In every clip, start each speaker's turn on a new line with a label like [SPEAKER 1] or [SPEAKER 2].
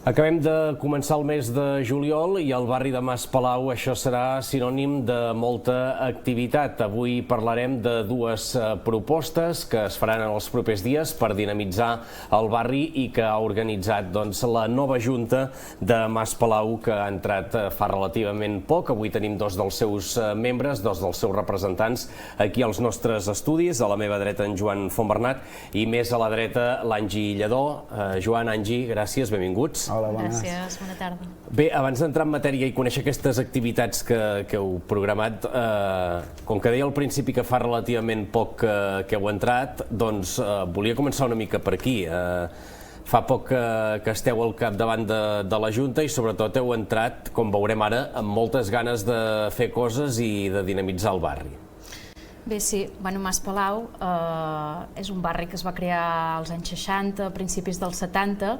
[SPEAKER 1] Acabem de començar el mes de juliol i al barri de Mas Palau això serà sinònim de molta activitat. Avui parlarem de dues propostes que es faran en els propers dies per dinamitzar el barri i que ha organitzat la nova Junta de Mas Palau, que ha entrat fa relativament poc. Avui tenim dos dels seus membres, dos dels seus representants aquí als nostres estudis. A la meva dreta en Joan Fontbernat i més a la dreta l'Angi Lledó. Joan, Angi, gràcies, benvinguts.
[SPEAKER 2] Hola, bones.
[SPEAKER 3] Gràcies, bona tarda.
[SPEAKER 1] Bé, abans d'entrar en matèria i conèixer aquestes activitats que heu programat, com que deia al principi que fa relativament poc que heu entrat, doncs volia començar una mica per aquí. Fa poc que esteu al capdavant de la Junta i sobretot heu entrat, com veurem ara, amb moltes ganes de fer coses i de dinamitzar el barri.
[SPEAKER 3] Bé, sí, Mas Palau és un barri que es va crear als anys 60, a principis dels 70,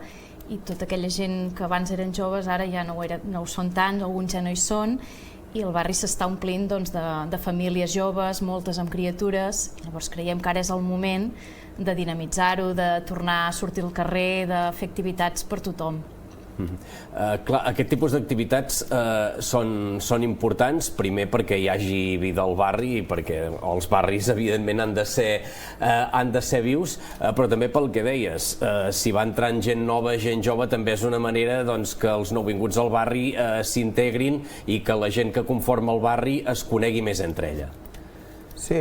[SPEAKER 3] i tota aquella gent que abans eren joves ara ja no ho són tant, alguns ja no hi són, i el barri s'està omplint de famílies joves, moltes amb criatures. Llavors creiem que ara és el moment de dinamitzar-ho, de tornar a sortir al carrer, de fer activitats per tothom.
[SPEAKER 1] Clar, aquest tipus d'activitats són importants, primer perquè hi hagi vida al barri i perquè els barris evidentment han de ser vius, però també pel que deies, si va entrant gent nova, gent jove, també és una manera que els nouvinguts al barri s'integrin i que la gent que conforma el barri es conegui més entre ella.
[SPEAKER 2] Sí,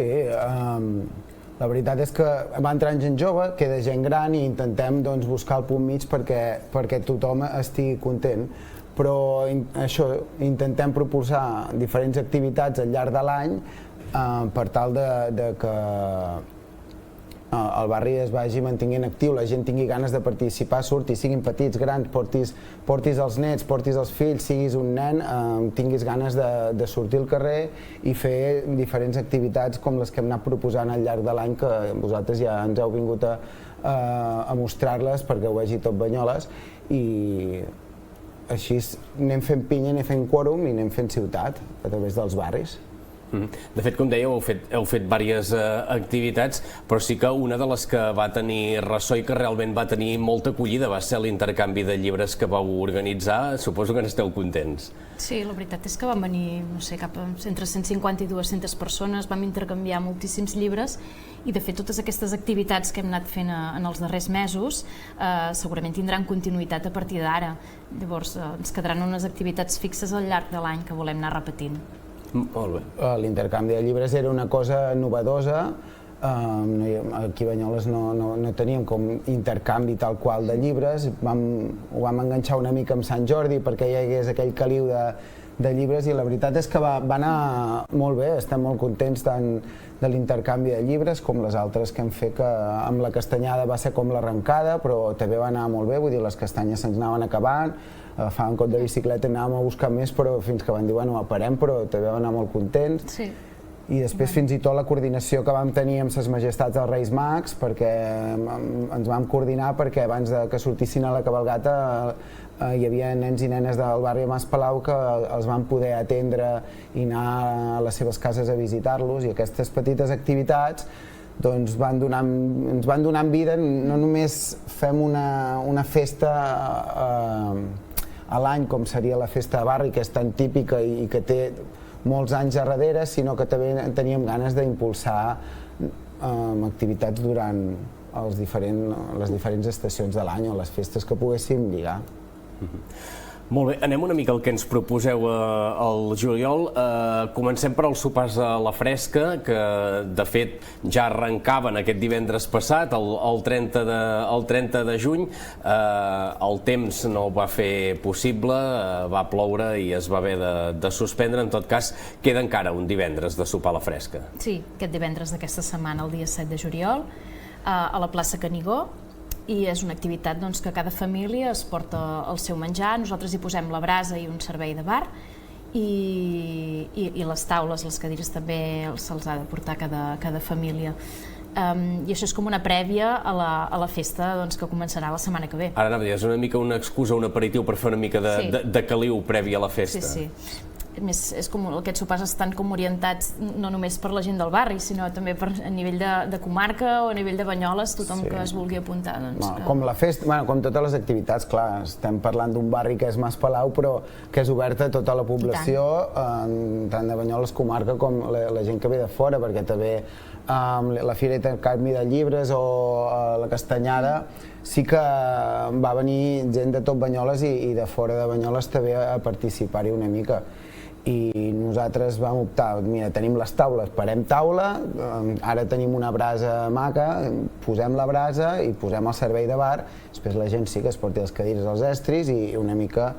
[SPEAKER 2] la veritat és que va entrant gent jove, queda gent gran i intentem buscar el punt mig perquè tothom estigui content. Però això, intentem proposar diferents activitats al llarg de l'any per tal de que el barri es vagi mantenint actiu, la gent tingui ganes de participar, surti, siguin petits, grans, portis els nets, portis els fills, siguis un nen, tinguis ganes de sortir al carrer i fer diferents activitats com les que hem anat proposant al llarg de l'any, que vosaltres ja ens heu vingut a mostrar-les perquè ho vegi tot Banyoles, i així anem fent pinya, anem fent quòrum i anem fent ciutat a través dels barris.
[SPEAKER 1] De fet, com dèieu, heu fet diverses activitats, però sí que una de les que va tenir ressò i que realment va tenir molta acollida va ser l'intercanvi de llibres que vau organitzar. Suposo que n'esteu contents.
[SPEAKER 3] Sí, la veritat és que van venir, no sé, cap entre 150 i 200 persones, vam intercanviar moltíssims llibres i, de fet, totes aquestes activitats que hem anat fent en els darrers mesos segurament tindran continuïtat a partir d'ara. Llavors, ens quedaran unes activitats fixes al llarg de l'any que volem anar repetint.
[SPEAKER 1] Molt bé.
[SPEAKER 2] L'intercanvi de llibres era una cosa novedosa. Aquí a Banyoles no teníem com intercanvi tal qual de llibres. Ho vam enganxar una mica amb Sant Jordi perquè hi hagués aquell caliu de llibres i la veritat és que va anar molt bé. Estem molt contents tant de l'intercanvi de llibres com les altres que hem fet, que amb la castanyada va ser com l'arrencada, però també va anar molt bé, vull dir, les castanyes se'ns anaven acabant, agafàvem cot de bicicleta i anàvem a buscar més, però fins que van dir, bueno, parem, però també vam anar molt contents.
[SPEAKER 3] Sí.
[SPEAKER 2] I després fins i tot la coordinació que vam tenir amb ses majestats dels Reis Mags, perquè ens vam coordinar perquè abans que sortissin a la cabalgata hi havia nens i nenes del barri de Mas Palau que els van poder atendre i anar a les seves cases a visitar-los, i aquestes petites activitats ens van donant vida. No només fem una festa a l'any com seria la festa de barri, que és tan típica i que té molts anys a darrere, sinó que també teníem ganes d'impulsar activitats durant les diferents estacions de l'any o les festes que poguéssim lligar.
[SPEAKER 1] Molt bé, anem una mica al que ens proposeu al juliol. Comencem per als sopars a la fresca, que de fet ja arrencaven aquest divendres passat, el 30 de juny. El temps no ho va fer possible, va ploure i es va haver de suspendre. En tot cas, queda encara un divendres de sopar a la fresca.
[SPEAKER 3] Sí, aquest divendres d'aquesta setmana, el dia 7 de juliol, a la plaça Canigó. I és una activitat que cada família es porta el seu menjar, nosaltres hi posem la brasa i un servei de bar, i les taules, les cadires també se'ls ha de portar cada família. I això és com una prèvia a la festa que començarà la setmana que ve.
[SPEAKER 1] Ara anava a dir, és una mica una excusa, un aperitiu per fer una mica de caliu previ a la festa.
[SPEAKER 3] Sí. és com aquests sopars estan com orientats no només per la gent del barri, sinó també a nivell de comarca o a nivell de Banyoles, tothom que es vulgui apuntar.
[SPEAKER 2] Com la festa, com totes les activitats, clar, estem parlant d'un barri que és Mas Palau, però que és oberta a tota la població, tant de Banyoles, comarca, com la gent que ve de fora, perquè també la Fira d'Intercanvi de Llibres o la Castanyada, sí que va venir gent de tot Banyoles i de fora de Banyoles també a participar-hi una mica. I nosaltres vam optar, mira, tenim les taules, parem taula, ara tenim una brasa maca, posem la brasa i posem el servei de bar, després la gent sí que es porti les cadires als estris i una mica,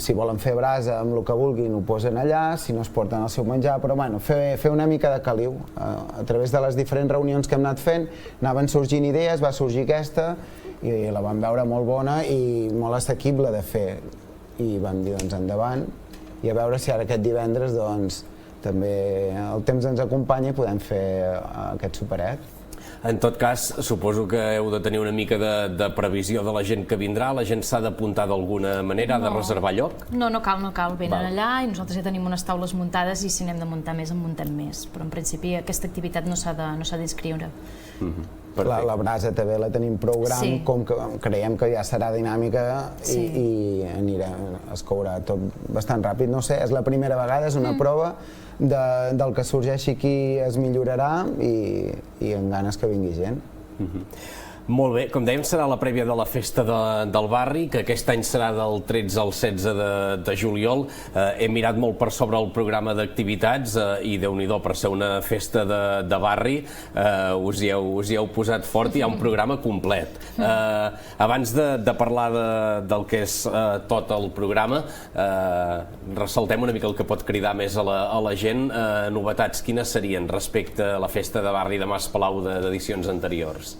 [SPEAKER 2] si volen fer brasa amb el que vulguin ho posen allà, si no es porten el seu menjar, però bueno, fer una mica de caliu. A través de les diferents reunions que hem anat fent, anaven sorgint idees, va sorgir aquesta i la vam veure molt bona i molt assequible de fer. I vam dir, doncs, endavant, i a veure si ara aquest divendres, doncs, també el temps ens acompanya i podem fer aquest superet.
[SPEAKER 1] En tot cas, suposo que heu de tenir una mica de previsió de la gent que vindrà, la gent s'ha d'apuntar d'alguna manera, ha de reservar lloc?
[SPEAKER 3] No cal, venen allà i nosaltres ja tenim unes taules muntades i si n'hem de muntar més en muntem més, però en principi aquesta activitat no s'ha d'inscriure.
[SPEAKER 2] La brasa també la tenim prou gran, com que creiem que ja serà dinàmica i es courà tot bastant ràpid. No sé, és la primera vegada, és una prova del que sorgeixi aquí es millorarà i amb ganes que vingui gent.
[SPEAKER 1] Molt bé, com dèiem, serà la prèvia de la festa del barri, que aquest any serà del 13 al 16 de juliol. He mirat molt per sobre el programa d'activitats i Déu-n'hi-do, per ser una festa de barri us hi heu posat fort i hi ha un programa complet. Abans de parlar del que és tot el programa, ressaltem una mica el que pot cridar més a la gent. Novetats, quines serien respecte a la festa de barri de Mas Palau d'edicions anteriors?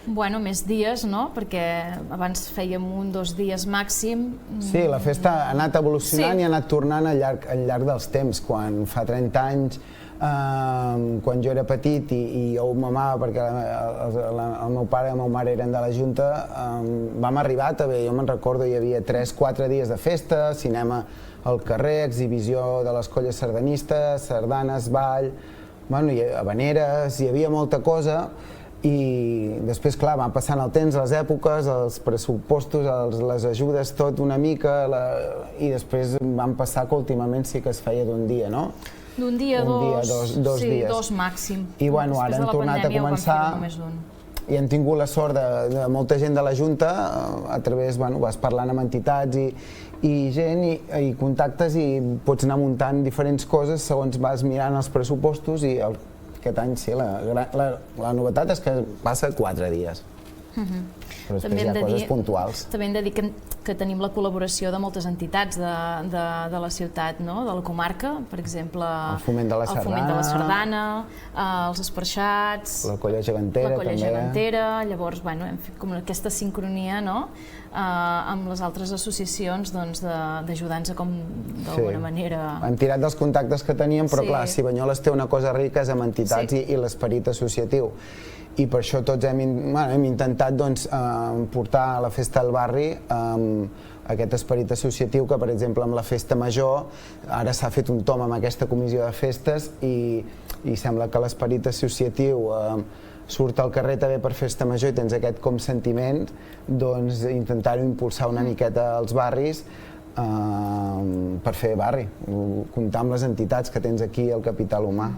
[SPEAKER 3] Bueno, més dies, no? Perquè abans fèiem 1-2 dies màxim.
[SPEAKER 2] Sí, la festa ha anat evolucionant i ha anat tornant al llarg dels temps. Quan fa 30 anys, quan jo era petit i jo ho mamava perquè el meu pare i la meva mare eren de la Junta, vam arribar també, jo me'n recordo, hi havia 3-4 dies de festa, cinema al carrer, exhibició de les colles sardanistes, sardanes, ball, habaneres, hi havia molta cosa. I després, clar, van passant el temps, les èpoques, els pressupostos, les ajudes, tot una mica, i després van passar que últimament sí que es feia d'un dia, no?
[SPEAKER 3] D'un dia, dos dies. 2 màxim.
[SPEAKER 2] I bueno, ara hem tornat a començar i hem tingut la sort de molta gent de la Junta, a través, vas parlant amb entitats i gent i contactes i pots anar muntant diferents coses segons vas mirant els pressupostos i aquest any sí, la novetat és que passa 4 dies. Però després hi ha coses puntuals.
[SPEAKER 3] També hem de dir que tenim la col·laboració de moltes entitats de la ciutat, de la comarca, per exemple el
[SPEAKER 2] Foment de la
[SPEAKER 3] Sardana, els Esparxats,
[SPEAKER 2] la Colla Gegantera,
[SPEAKER 3] llavors hem fet com aquesta sincronia amb les altres associacions d'ajudar-nos d'alguna manera.
[SPEAKER 2] Hem tirat dels contactes que teníem, però clar, si Banyoles té una cosa rica és amb entitats i l'esperit associatiu. I per això tots hem intentat portar a la festa del barri aquest esperit associatiu que, per exemple, amb la festa major ara s'ha fet un tom amb aquesta comissió de festes i sembla que l'esperit associatiu surt al carrer també per festa major i tens aquest com sentiment, doncs intentar-ho impulsar una miqueta als barris per fer barri, comptar amb les entitats que tens aquí, el capital humà.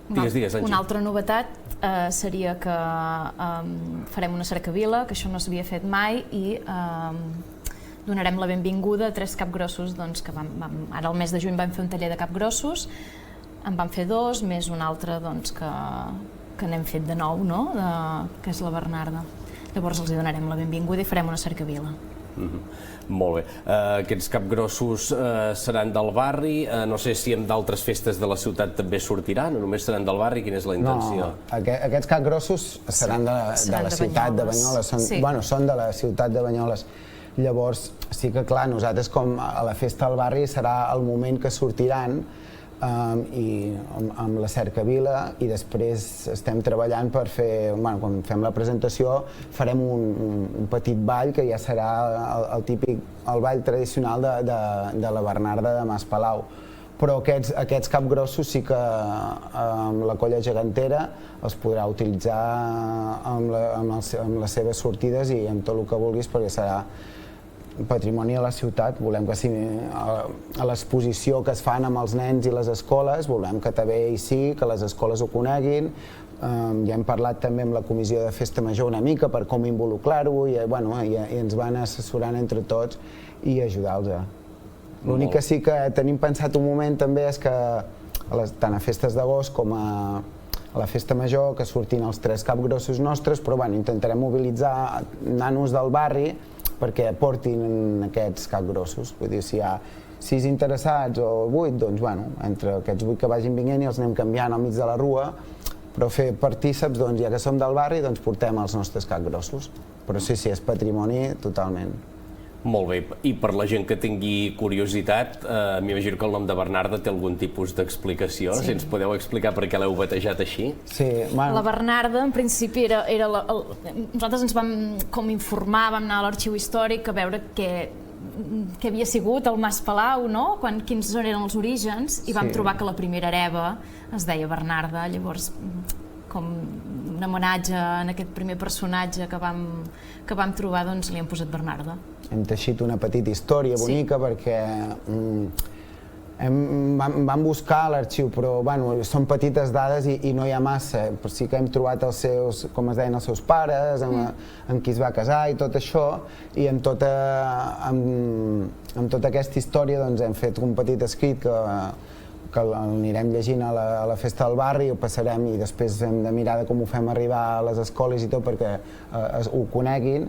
[SPEAKER 3] Una altra novetat seria que farem una cercavila, que això no s'havia fet mai, i donarem la benvinguda a 3 capgrossos, que ara al mes de juny vam fer un taller de capgrossos, en vam fer 2, més un altre que n'hem fet de nou, que és la Bernarda. Llavors els donarem la benvinguda i farem una cercavila.
[SPEAKER 1] Molt bé. Aquests capgrossos seran del barri, no sé si amb d'altres festes de la ciutat també sortiran o només seran del barri, quina és la intenció?
[SPEAKER 2] No, aquests capgrossos seran de la ciutat de Banyoles, són de la ciutat de Banyoles. Llavors sí que clar, nosaltres com a la festa del barri serà el moment que sortiran i amb la cercavila, i després estem treballant per fer, quan fem la presentació farem un petit ball que ja serà el típic, el ball tradicional de la Bernarda de Mas Palau. Però aquests capgrossos sí que amb la colla gegantera els podrà utilitzar amb les seves sortides i amb tot el que vulguis, perquè serà patrimoni de la ciutat. Volem que sigui a l'exposició que es fan amb els nens i les escoles, volem que també hi sigui, que les escoles ho coneguin. Ja hem parlat també amb la comissió de Festa Major una mica per com involucrar-ho i ens van assessorant entre tots i ajudar-los. L'únic que sí que tenim pensat un moment també és que tant a festes d'agost com a la Festa Major que surtin els 3 capgrossos nostres, però intentarem mobilitzar nanos del barri perquè portin aquests capgrossos. Vull dir, si hi ha 6 interessats o 8, doncs entre aquests 8 que vagin vinguent i els anem canviant al mig de la rua, però fer partíceps, ja que som del barri, doncs portem els nostres capgrossos. Però sí, és patrimoni totalment.
[SPEAKER 1] Molt bé, i per la gent que tingui curiositat, m'imagino que el nom de Bernarda té algun tipus d'explicació, si ens podeu explicar per què l'heu batejat així?
[SPEAKER 2] Sí,
[SPEAKER 3] la Bernarda, en principi, nosaltres ens vam com informar, vam anar a l'arxiu històric a veure què havia sigut el Mas Palau, quins eren els orígens, i vam trobar que la primera hereva es deia Bernarda, llavors com un homenatge a aquest primer personatge que vam trobar, doncs li hem posat Bernarda.
[SPEAKER 2] Hem teixit una petita història bonica perquè vam buscar a l'arxiu, però són petites dades i no hi ha massa, però sí que hem trobat els seus, com es deien, els seus pares, amb qui es va casar i tot això, i amb tota aquesta història hem fet un petit escrit que l'anirem llegint a la festa del barri, ho passarem i després hem de mirar com ho fem arribar a les escoles i tot perquè ho coneguin,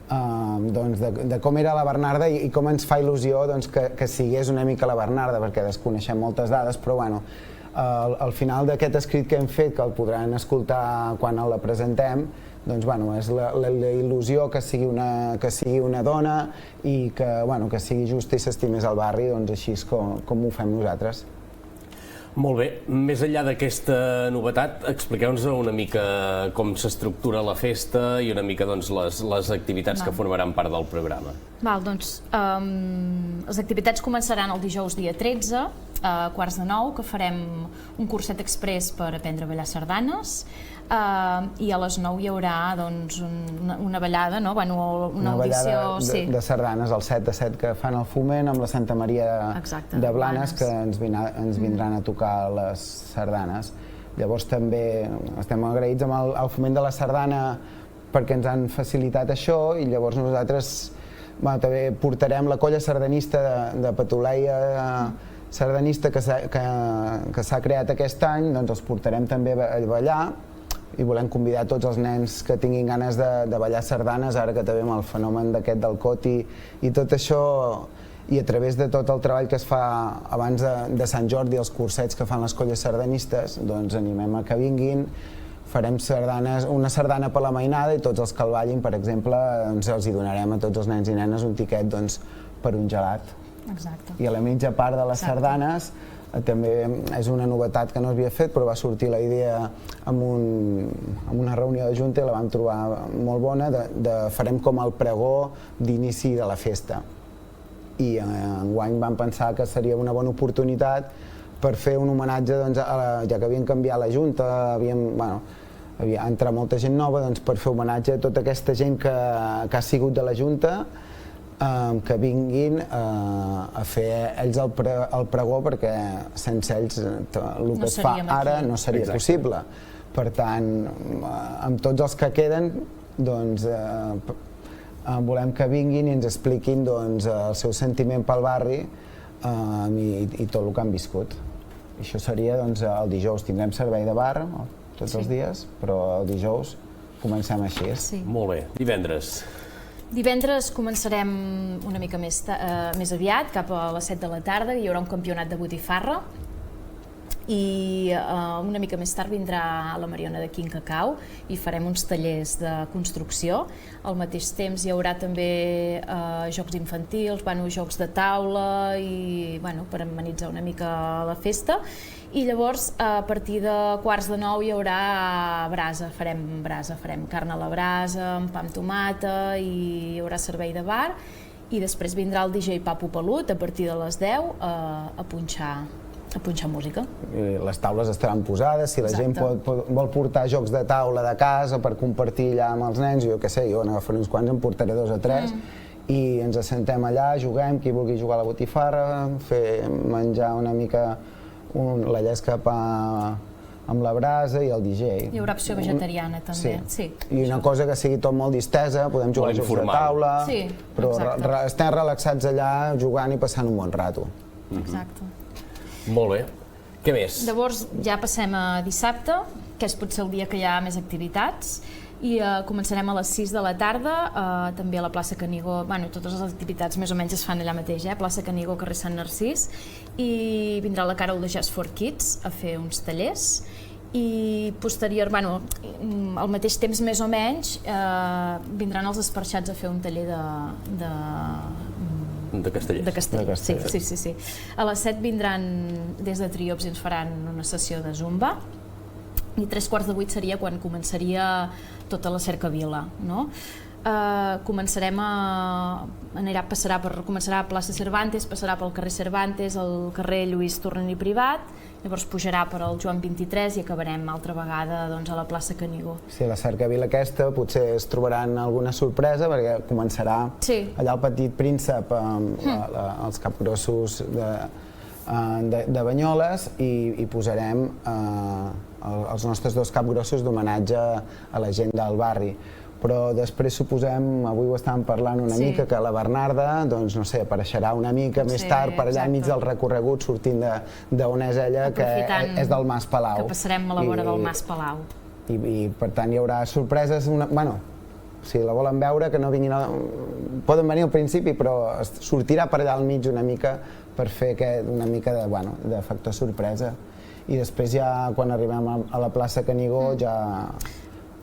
[SPEAKER 2] de com era la Bernarda i com ens fa il·lusió que sigués una mica la Bernarda, perquè desconeixem moltes dades, però al final d'aquest escrit que hem fet, que el podran escoltar quan la presentem, és la il·lusió que sigui una dona i que sigui justa i s'estimés al barri, així és com ho fem nosaltres.
[SPEAKER 1] Molt bé, més enllà d'aquesta novetat, expliqueu-nos una mica com s'estructura la festa i una mica les activitats que formaran part del programa.
[SPEAKER 3] Les activitats començaran el dijous dia 13, a 8:45, que farem un curset exprés per aprendre a ballar sardanes, i a les 9 hi haurà una ballada, una audició
[SPEAKER 2] de sardanes, el 7 de 7 que fan el Foment amb la Santa Maria de Blanes, que ens vindran a tocar les sardanes. Llavors també estem agraïts amb el Foment de la Sardana perquè ens han facilitat això, i llavors nosaltres també portarem la colla sardanista de Patuleia sardanista que s'ha creat aquest any, doncs els portarem també a ballar i volem convidar tots els nens que tinguin ganes de ballar sardanes, ara que també amb el fenomen d'aquest del Coti i tot això, i a través de tot el treball que es fa abans de Sant Jordi, els cursets que fan les colles sardanistes, doncs animem a que vinguin. Farem una sardana per la mainada i tots els que el ballin, per exemple, els hi donarem a tots els nens i nenes un tiquet per un gelat. I a la mitja part de les sardanes també és una novetat que no s'havia fet, però va sortir la idea en una reunió de junta i la vam trobar molt bona, farem com el pregó d'inici de la festa. I enguany vam pensar que seria una bona oportunitat per fer un homenatge, ja que havien canviat la junta, havia entrat molta gent nova, per fer homenatge a tota aquesta gent que ha sigut de la junta, que vinguin a fer ells el pregó, perquè sense ells el que es fa ara no seria possible. Per tant, amb tots els que queden, volem que vinguin i ens expliquin el seu sentiment pel barri i tot el que han viscut. Això seria el dijous. Tindrem servei de bar tots els dies, però el dijous comencem així.
[SPEAKER 1] Molt bé. Divendres?
[SPEAKER 3] Divendres començarem una mica més aviat, cap a les 7 de la tarda, hi haurà un campionat de botifarra i una mica més tard vindrà la Mariona de Quin Cacau i farem uns tallers de construcció. Al mateix temps hi haurà també jocs infantils, jocs de taula i per amenitzar una mica la festa. I llavors, a partir de 8:45 hi haurà brasa, farem carn a la brasa, amb pa amb tomata i hi haurà servei de bar i després vindrà el DJ Papu Pelut a partir de les 10 a punxar música.
[SPEAKER 2] Les taules estaran posades, si la gent vol portar jocs de taula de casa per compartir allà amb els nens, jo què sé, jo n'agafaré uns quants, en portaré 2 o 3 i ens assentem allà, juguem, qui vulgui jugar a la botifarra, fer menjar una mica la llesca de pa amb la brasa i el DJ.
[SPEAKER 3] Hi haurà opció vegetariana també.
[SPEAKER 2] Sí. I una cosa que sigui tot molt distesa, podem jugar a jocs de taula, però estem relaxats allà jugant i passant un bon rato.
[SPEAKER 3] Exacte.
[SPEAKER 1] Molt bé. Què més?
[SPEAKER 3] Llavors ja passem a dissabte, que és potser el dia que hi ha més activitats, i començarem a les 6 de la tarda, també a la plaça Canigó, totes les activitats més o menys es fan allà mateix, plaça Canigó, carrer Sant Narcís, i vindrà la Carol de Jazz for Kids a fer uns tallers, i posterior, al mateix temps més o menys, vindran els esparxats a fer un taller
[SPEAKER 1] de castellers.
[SPEAKER 3] Sí. A les 7 vindran des de Triops i ens faran una sessió de zumba, i 7:45 seria quan començaria tota la cercavila, no? Començarà a plaça Cervantes, passarà pel carrer Cervantes, el carrer Lluís Torrent i Privat, llavors pujarà per al Joan 23 i acabarem altra vegada a la plaça Canigó.
[SPEAKER 2] Sí, la cercavila aquesta potser es trobaran alguna sorpresa perquè començarà allà al Petit Príncep els capgrossos de Banyoles i posarem els nostres 2 capgrossos d'homenatge a la gent del barri. Però després suposem, avui ho estàvem parlant una mica, que la Bernarda, doncs no sé, apareixerà una mica més tard per allà enmig del recorregut sortint d'on és ella, que és del Mas Palau.
[SPEAKER 3] Que passarem a la vora del Mas Palau.
[SPEAKER 2] I per tant hi haurà sorpreses, si la volen veure, que no vinguin, poden venir al principi, però sortirà per allà al mig una mica per fer una mica de factor sorpresa. I després ja, quan arribem a la plaça Canigó, ja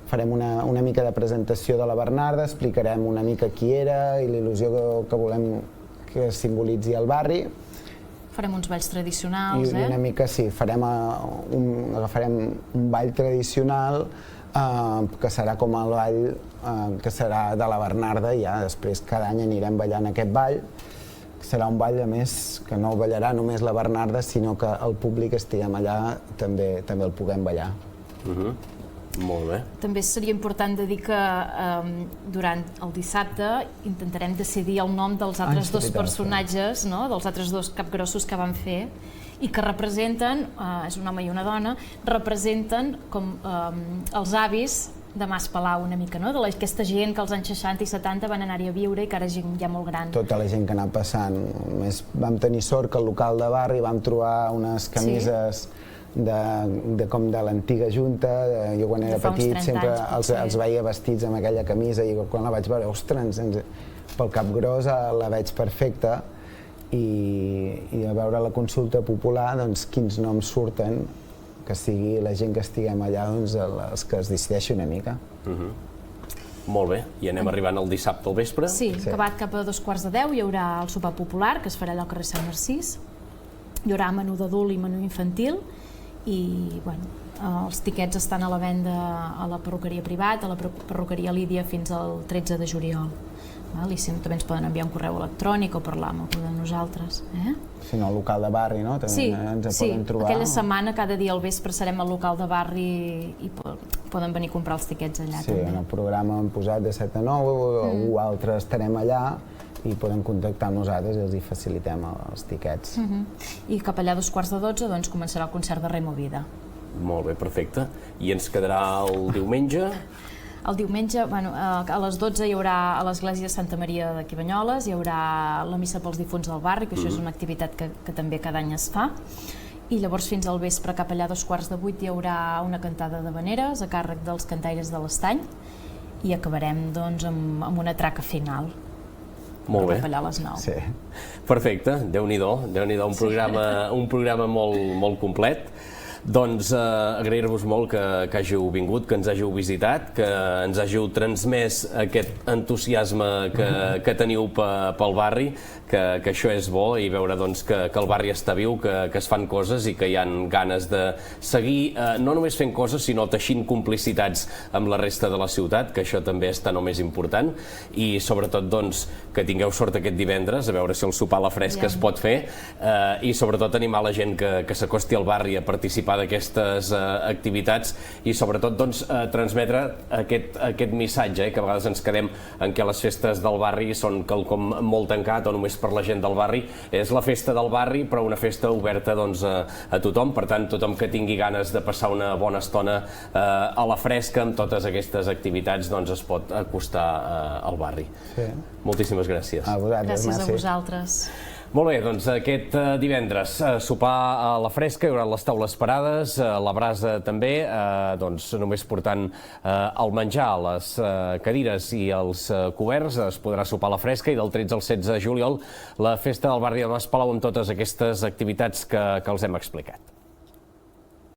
[SPEAKER 2] farem una mica de presentació de la Bernarda, explicarem una mica qui era i la il·lusió que volem que simbolitzi el barri.
[SPEAKER 3] Farem uns balls tradicionals,
[SPEAKER 2] I una mica, sí, agafarem un ball tradicional que serà com el ball que serà de la Bernarda i ja després cada any anirem ballant aquest ball. Serà un ball, a més, que no ballarà només la Bernarda, sinó que el públic que estiguem allà també el puguem ballar.
[SPEAKER 1] Molt bé.
[SPEAKER 3] També seria important de dir que durant el dissabte intentarem decidir el nom dels altres 2 personatges, dels altres 2 capgrossos que van fer i que representen, és un home i una dona, representen com els avis de Mas Palau una mica, no? D'aquesta gent que als anys 60 i 70 van anar-hi a viure i que ara és gent ja molt gran.
[SPEAKER 2] Tota la gent que anava passant. Vam tenir sort que al local de barri vam trobar unes camises com de l'antiga Junta. Jo quan era petit sempre els veia vestits amb aquella camisa i quan la vaig veure, ostres, pel capgròs la veig perfecta i a veure la consulta popular quins noms surten, que sigui la gent que estiguem allà els que es decideixi una mica.
[SPEAKER 1] Molt bé, i anem arribant el dissabte al vespre?
[SPEAKER 3] Sí, acabat cap a 9:45 hi haurà el sopar popular, que es farà allà al carrer Sant Narcís. Hi haurà menú d'adult i menú infantil i els tiquets estan a la venda a la perruqueria Privat, a la perruqueria Lídia fins al 13 de juliol. I si no, també ens poden enviar un correu electrònic o parlar amb algú de nosaltres.
[SPEAKER 2] Si no, al local de barri, no? També ens poden trobar.
[SPEAKER 3] Aquella setmana, cada dia al vespre serem al local de barri i poden venir a comprar els tiquets allà també.
[SPEAKER 2] Sí, en el programa hem posat de 7 a 9, algú altre estarem allà i poden contactar amb nosaltres i els hi facilitem els tiquets.
[SPEAKER 3] I cap allà a 11:45 doncs començarà el concert de Removida.
[SPEAKER 1] Molt bé, perfecte. I ens quedarà el diumenge?
[SPEAKER 3] El diumenge, a les 12 hi haurà a l'església de Santa Maria d'aquí Banyoles, hi haurà la missa pels difunts del barri, que això és una activitat que també cada any es fa, i llavors fins al vespre, cap allà a 7:45, hi haurà una cantada d'havaneres a càrrec dels cantaires de l'Estany i acabarem doncs amb una traca final.
[SPEAKER 1] Molt bé.
[SPEAKER 3] Cap allà a les 9.
[SPEAKER 2] Sí.
[SPEAKER 1] Perfecte, Déu-n'hi-do, un programa molt complet. Doncs agrair-vos molt que hàgiu vingut, que ens hàgiu visitat, que ens hàgiu transmès aquest entusiasme que teniu pel barri, que això és bo, i veure que el barri està viu, que es fan coses i que hi ha ganes de seguir no només fent coses, sinó teixint complicitats amb la resta de la ciutat, que això també és tan o més important, i sobretot que tingueu sort aquest divendres, a veure si el sopar a la fresca es pot fer, i sobretot animar la gent que s'acosti al barri a participar d'aquestes activitats, i sobretot transmetre aquest missatge, que a vegades ens quedem en què les festes del barri són quelcom molt tancat o només per la gent del barri. És la festa del barri, però una festa oberta a tothom. Per tant, tothom que tingui ganes de passar una bona estona a la fresca amb totes aquestes activitats es pot acostar al barri. Moltíssimes gràcies.
[SPEAKER 2] A vosaltres,
[SPEAKER 3] gràcies a vosaltres.
[SPEAKER 1] Molt bé, aquest divendres sopar a la fresca, hi haurà les taules parades, la brasa també, només portant el menjar a les cadires i els coberts es podrà sopar a la fresca, i del 13 al 16 de juliol la festa del barri de Mas Palau amb totes aquestes activitats que els hem explicat.